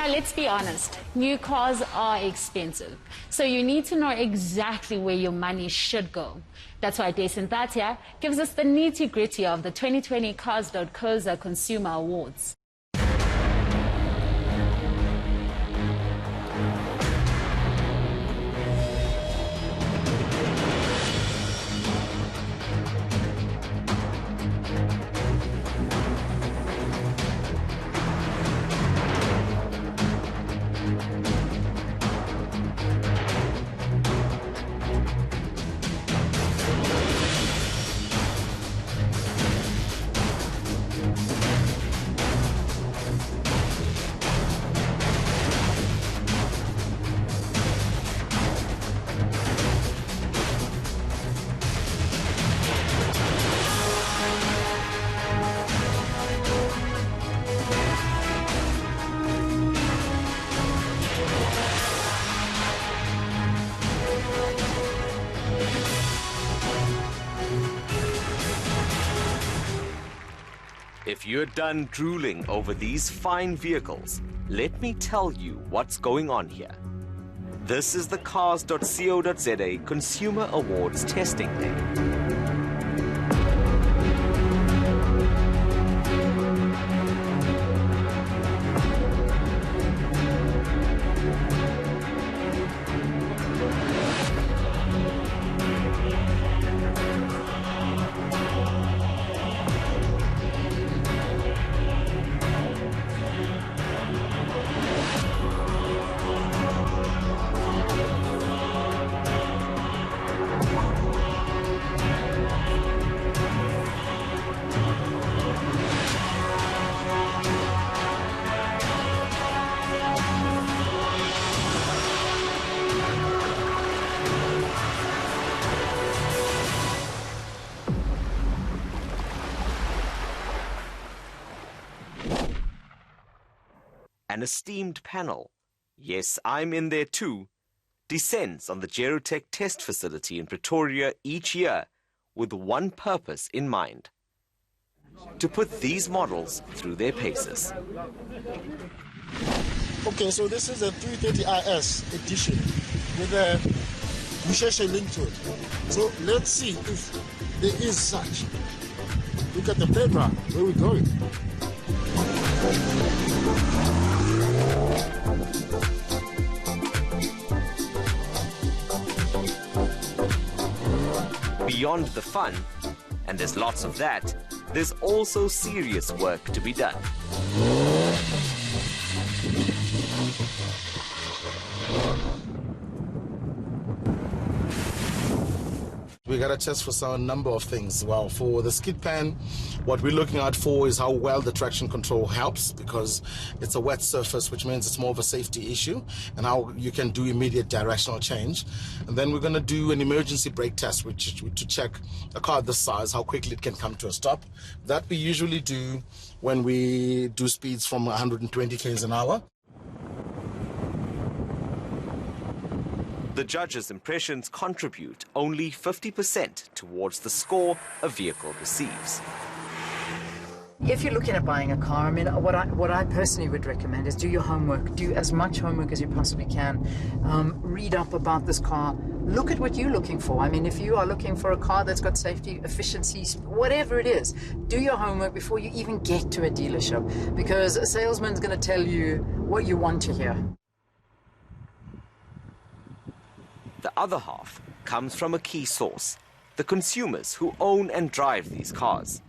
Now, let's be honest, new cars are expensive, so you need to know exactly where your money should go. That's why Dasen Thathiah gives us the nitty-gritty of the 2020 Cars.co.za Consumer Awards. If you're done drooling over these fine vehicles, let me tell you what's going on here. This is the Cars.co.za Consumer Awards Testing Day. An esteemed panel, yes, I'm in there too, descends on the Gerotech test facility in Pretoria each year with one purpose in mind: to put these models through their paces. Okay, so this is a 330IS edition with a Musheshe link to it. So let's see if there is such. Look at the paper, where we're going. Beyond the fun, and there's lots of that, there's also serious work to be done. We got to test for some number of things. Well, for the skid pan, what we're looking out for is how well the traction control helps, because it's a wet surface, which means it's more of a safety issue, and how you can do immediate directional change. And then we're going to do an emergency brake test, which to check a car this size, how quickly it can come to a stop. That we usually do when we do speeds from 120 km an hour. The judges' impressions contribute only 50% towards the score a vehicle receives. If you're looking at buying a car, I mean, what I personally would recommend is do your homework. Do as much homework as you possibly can. Read up about this car. Look at what you're looking for. I mean, if you are looking for a car that's got safety, efficiencies, whatever it is, do your homework before you even get to a dealership, because a salesman's going to tell you what you want to hear. The other half comes from a key source: the consumers who own and drive these cars.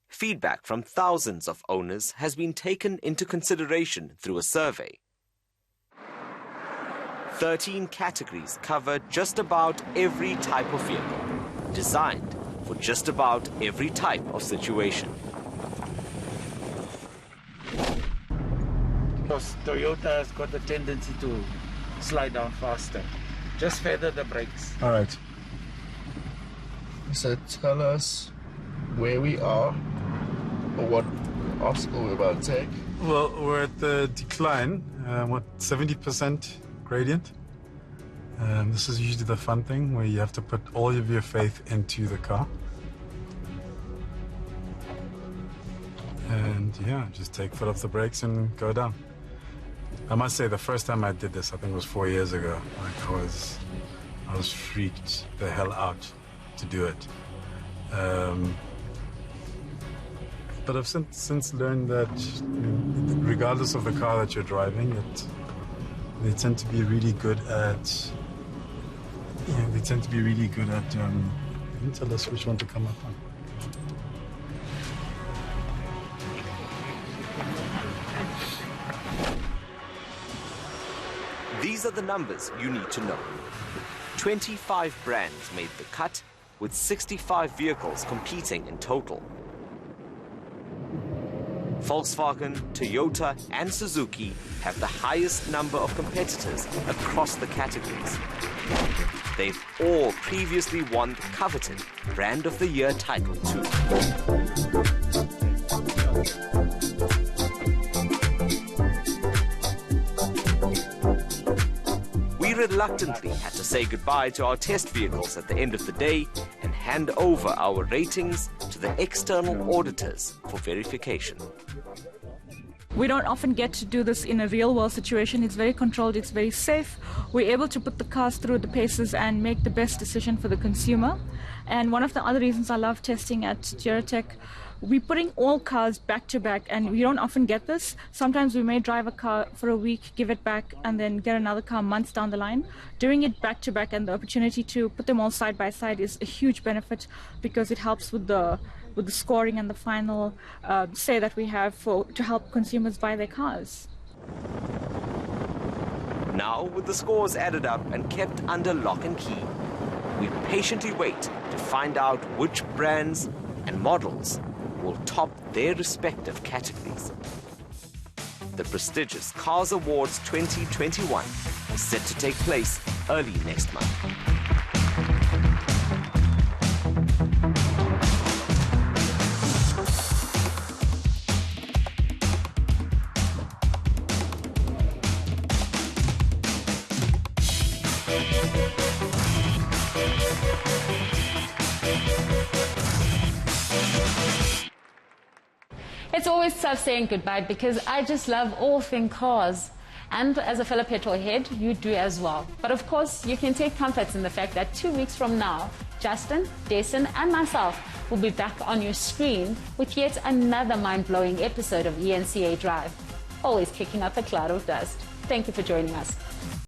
Feedback from thousands of owners has been taken into consideration through a survey. 13 categories cover just about every type of vehicle, designed for just about every type of situation. Because Toyota has got a tendency to slide down faster. Just feather the brakes. All right. So tell us where we are, or what obstacle we're about to take. Well, we're at the decline, 70% gradient. This is usually the fun thing, where you have to put all of your faith into the car. And yeah, just take foot off the brakes and go down. I must say, the first time I did this, I think it was 4 years ago. Like I was freaked the hell out to do it. But I've since learned that regardless of the car that you're driving, they tend to be really good at. They tend to be really good at. You can tell us which one to come up on. These are the numbers you need to know. 25 brands made the cut, with 65 vehicles competing in total. Volkswagen, Toyota and Suzuki have the highest number of competitors across the categories. They've all previously won the coveted Brand of the Year title too. We reluctantly had to say goodbye to our test vehicles at the end of the day and hand over our ratings to the external auditors for verification. We don't often get to do this in a real-world situation. It's very controlled, it's very safe. We're able to put the cars through the paces and make the best decision for the consumer. And one of the other reasons I love testing at Gerotech, we're putting all cars back to back, and we don't often get this. Sometimes we may drive a car for a week, give it back, and then get another car months down the line. Doing it back to back and the opportunity to put them all side by side is a huge benefit because it helps with the scoring and the final say that we have to help consumers buy their cars. Now, with the scores added up and kept under lock and key, we patiently wait to find out which brands and models will top their respective categories. The prestigious Cars Awards 2021 is set to take place early next month. It's always tough saying goodbye because I just love all things cars. And as a fellow petrol head, you do as well. But of course, you can take comfort in the fact that 2 weeks from now, Justin, Dasen and myself will be back on your screen with yet another mind-blowing episode of eNCA Drive, always kicking up a cloud of dust. Thank you for joining us.